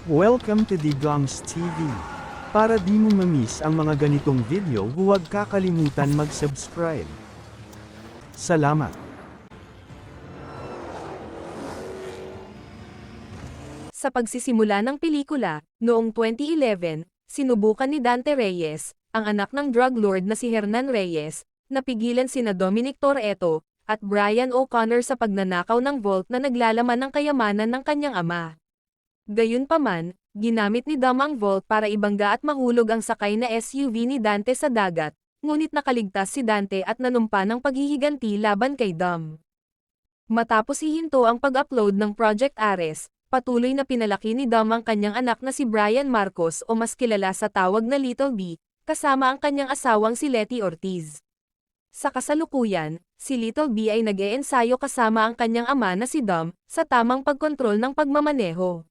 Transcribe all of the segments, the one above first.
Welcome to Digongs TV. Para di mo ma-miss ang mga ganitong video, huwag kakalimutan mag-subscribe. Salamat. Sa pagsisimula ng pelikula, noong 2011, sinubukan ni Dante Reyes, ang anak ng drug lord na si Hernan Reyes, na pigilan sina Dominic Toretto at Brian O'Connor sa pagnanakaw ng vault na naglalaman ng kayamanan ng kanyang ama. Gayunpaman, ginamit ni Dom ang vault para ibangga at mahulog ang sakay na SUV ni Dante sa dagat, ngunit nakaligtas si Dante at nanumpa ng paghihiganti laban kay Dom. Matapos hihinto ang pag-upload ng Project Ares, patuloy na pinalaki ni Dom ang kanyang anak na si Brian Marcos o mas kilala sa tawag na Little B, kasama ang kanyang asawang si Letty Ortiz. Sa kasalukuyan, si Little B ay nag-eensayo kasama ang kanyang ama na si Dom, sa tamang pagkontrol ng pagmamaneho.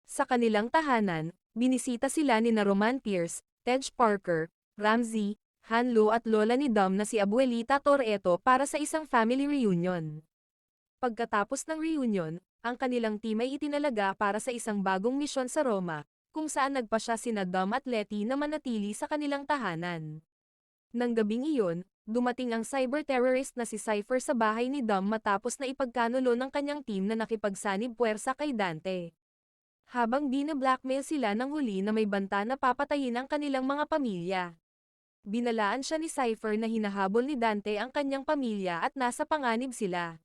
Sa kanilang tahanan, binisita sila ni Roman Pierce, Tej Parker, Ramsey, Hanlo at lola ni Dom na si Abuelita Toretto para sa isang family reunion. Pagkatapos ng reunion, ang kanilang team ay itinalaga para sa isang bagong misyon sa Roma, kung saan nagpasya sina Dom at Letty na manatili sa kanilang tahanan. Nang gabing iyon, dumating ang cyber-terrorist na si Cypher sa bahay ni Dom matapos na ipagkanulo ng kanyang team na nakipagsanib puwersa kay Dante. Habang bina-blackmail sila ng huli na may banta na papatayin ang kanilang mga pamilya. Binalaan siya ni Cypher na hinahabol ni Dante ang kanyang pamilya at nasa panganib sila.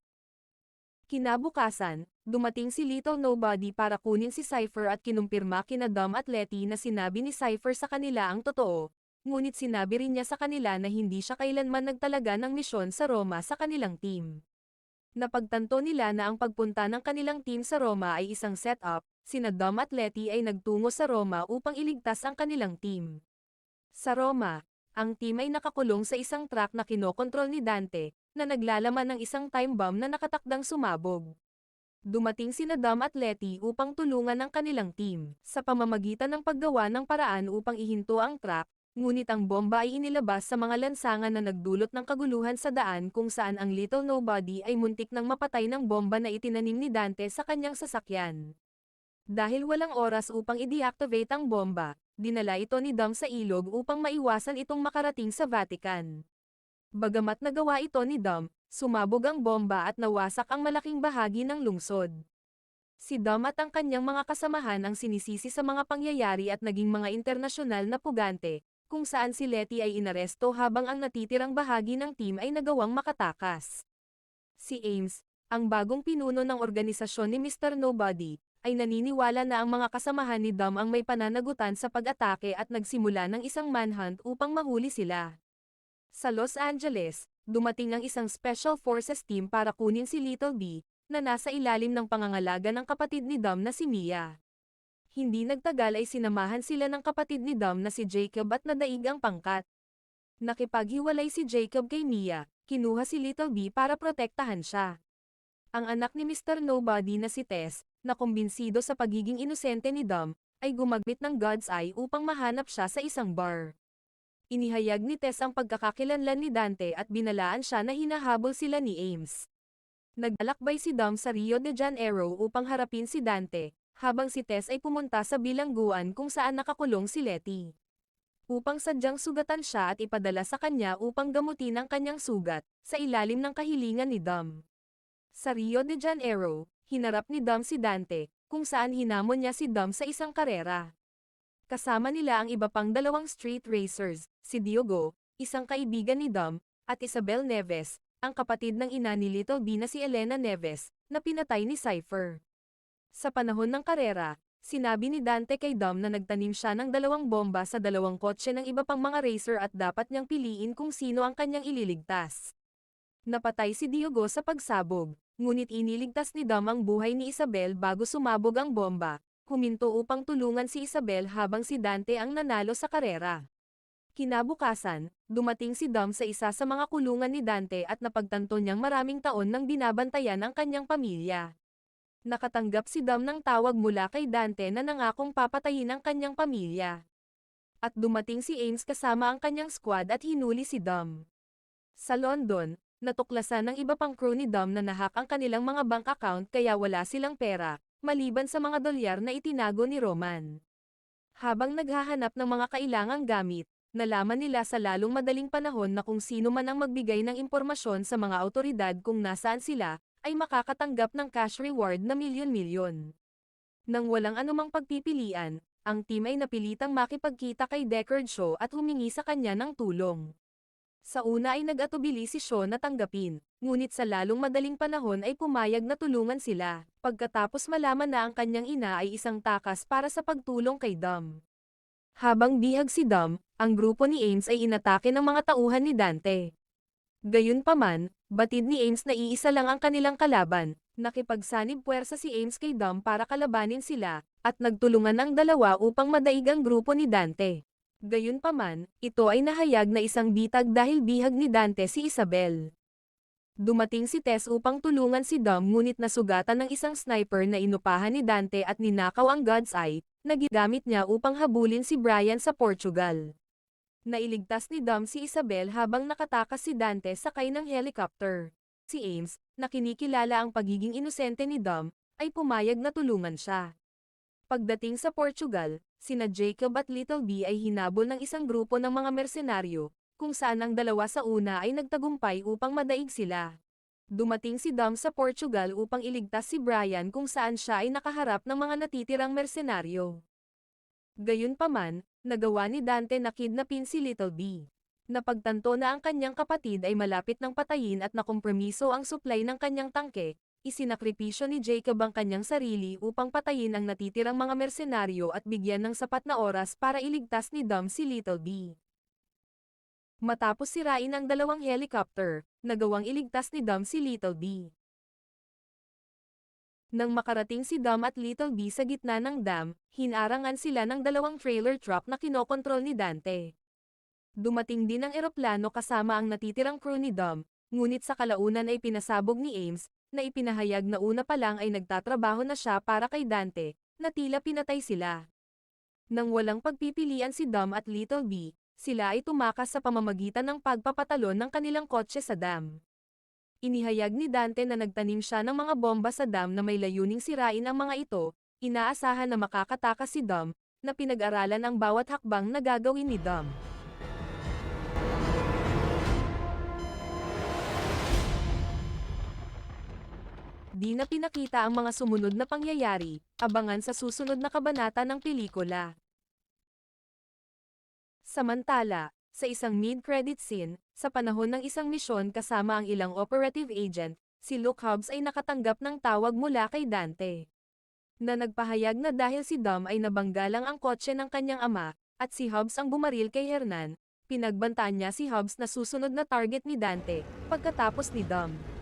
Kinabukasan, dumating si Little Nobody para kunin si Cypher at kinumpirma kina Dom at Letty na sinabi ni Cypher sa kanila ang totoo, ngunit sinabi rin niya sa kanila na hindi siya kailanman nagtalaga ng misyon sa Roma sa kanilang team. Napagtanto nila na ang pagpunta ng kanilang team sa Roma ay isang setup, sina Dom at Letty ay nagtungo sa Roma upang iligtas ang kanilang team. Sa Roma, ang team ay nakakulong sa isang truck na kinokontrol ni Dante, na naglalaman ng isang time bomb na nakatakdang sumabog. Dumating sina Dom at Letty upang tulungan ang kanilang team, sa pamamagitan ng paggawa ng paraan upang ihinto ang truck, ngunit ang bomba ay inilabas sa mga lansangan na nagdulot ng kaguluhan sa daan kung saan ang Little Nobody ay muntik nang mapatay ng bomba na itinanim ni Dante sa kanyang sasakyan. Dahil walang oras upang i-deactivate ang bomba, dinala ito ni Dom sa ilog upang maiwasan itong makarating sa Vatican. Bagamat nagawa ito ni Dom, sumabog ang bomba at nawasak ang malaking bahagi ng lungsod. Si Dom at ang kanyang mga kasamahan ang sinisisi sa mga pangyayari at naging mga internasyonal na pugante, kung saan si Letty ay inaresto habang ang natitirang bahagi ng team ay nagawang makatakas. Si Ames, ang bagong pinuno ng organisasyon ni Mr. Nobody, ay naniniwala na ang mga kasamahan ni Dom ang may pananagutan sa pag-atake at nagsimula ng isang manhunt upang mahuli sila. Sa Los Angeles, dumating ang isang Special Forces team para kunin si Little B, na nasa ilalim ng pangangalaga ng kapatid ni Dom na si Mia. Hindi nagtagal ay sinamahan sila ng kapatid ni Dom na si Jacob at nadaig ang pangkat. Nakipaghiwalay si Jacob kay Mia, kinuha si Little B para protektahan siya. Ang anak ni Mr. Nobody na si Tess, na kumbinsido sa pagiging inosente ni Dom, ay gumamit ng God's Eye upang mahanap siya sa isang bar. Inihayag ni Tess ang pagkakakilanlan ni Dante at binalaan siya na hinahabol sila ni Ames. Naglalakbay si Dom sa Rio de Janeiro upang harapin si Dante, habang si Tess ay pumunta sa bilangguan kung saan nakakulong si Letty. Upang sadyang sugatan siya at ipadala sa kanya upang gamutin ang kanyang sugat, sa ilalim ng kahilingan ni Dom. Sa Rio de Janeiro, hinarap ni Dom si Dante, kung saan hinamon niya si Dom sa isang karera. Kasama nila ang iba pang dalawang street racers, si Diogo, isang kaibigan ni Dom, at Isabel Neves, ang kapatid ng ina ni Little B na si Elena Neves, na pinatay ni Cypher. Sa panahon ng karera, sinabi ni Dante kay Dom na nagtanim siya ng dalawang bomba sa dalawang kotse ng iba pang mga racer at dapat niyang piliin kung sino ang kanyang ililigtas. Napatay si Diogo sa pagsabog, ngunit iniligtas ni Dom ang buhay ni Isabel bago sumabog ang bomba. Huminto upang tulungan si Isabel habang si Dante ang nanalo sa karera. Kinabukasan, dumating si Dom sa isa sa mga kulungan ni Dante at napagtanto niyang maraming taon nang binabantayan ang kanyang pamilya. Nakatanggap si Dom ng tawag mula kay Dante na nangakong papatayin ang kanyang pamilya. At dumating si Ames kasama ang kanyang squad at hinuli si Dom. Sa London, natuklasan ng iba pang crew ni Dom na nahack ang kanilang mga bank account kaya wala silang pera, maliban sa mga dolyar na itinago ni Roman. Habang naghahanap ng mga kailangang gamit, nalaman nila sa lalong madaling panahon na kung sino man ang magbigay ng impormasyon sa mga awtoridad kung nasaan sila, ay makakatanggap ng cash reward na milyon-milyon. Nang walang anumang pagpipilian, ang team ay napilitang makipagkita kay Deckard Shaw at humingi sa kanya ng tulong. Sa una ay nag-atubili si Shaw na tanggapin, ngunit sa lalong madaling panahon ay pumayag na tulungan sila, pagkatapos malaman na ang kanyang ina ay isang takas para sa pagtulong kay Dom. Habang bihag si Dom, ang grupo ni Ames ay inatake ng mga tauhan ni Dante. Gayunpaman, batid ni Ames na iisa lang ang kanilang kalaban, nakipagsanib puwersa si Ames kay Dom para kalabanin sila, at nagtulungan ang dalawa upang madaig ang grupo ni Dante. Gayunpaman, ito ay nahayag na isang bitag dahil bihag ni Dante si Isabel. Dumating si Tess upang tulungan si Dom ngunit nasugatan ng isang sniper na inupahan ni Dante at ninakaw ang God's Eye, na ginamit niya upang habulin si Brian sa Portugal. Nailigtas ni Dom si Isabel habang nakatakas si Dante sakay ng helicopter. Si Ames, na kinikilala ang pagiging inosente ni Dom, ay pumayag na tulungan siya. Pagdating sa Portugal, sina Jacob at Little B ay hinabol ng isang grupo ng mga mersenaryo, kung saan ang dalawa sa una ay nagtagumpay upang madaig sila. Dumating si Dom sa Portugal upang iligtas si Brian kung saan siya ay nakaharap ng mga natitirang mersenaryo. Gayunpaman, nagawa ni Dante na kidnapin si Little B. Napagtanto na ang kanyang kapatid ay malapit ng patayin at nakompromiso ang supply ng kanyang tangke, isinakripisyo ni Jacob ang kanyang sarili upang patayin ang natitirang mga mersenaryo at bigyan ng sapat na oras para iligtas ni Dom si Little B. Matapos sirain ang dalawang helicopter, nagawang iligtas ni Dom si Little B. Nang makarating si Dom at Little B sa gitna ng dam, hinarangan sila ng dalawang trailer truck na kinokontrol ni Dante. Dumating din ang eroplano kasama ang natitirang crew ni Dom, ngunit sa kalaunan ay pinasabog ni Ames, na ipinahayag na una pa lang ay nagtatrabaho na siya para kay Dante, na tila pinatay sila. Nang walang pagpipilian si Dom at Little B, sila ay tumakas sa pamamagitan ng pagpapatalon ng kanilang kotse sa dam. Inihayag ni Dante na nagtanim siya ng mga bomba sa dam na may layuning sirain ang mga ito, inaasahan na makakatakas si Dom, na pinag-aralan ang bawat hakbang na gagawin ni Dom. Di na pinakita ang mga sumunod na pangyayari, abangan sa susunod na kabanata ng pelikula. Samantala, sa isang mid-credit scene, sa panahon ng isang misyon kasama ang ilang operative agent, si Luke Hobbs ay nakatanggap ng tawag mula kay Dante. Na nagpahayag na dahil si Dom ay nabanggalang ang kotse ng kanyang ama, at si Hobbs ang bumaril kay Hernan, pinagbantaan niya si Hobbs na susunod na target ni Dante, pagkatapos ni Dom.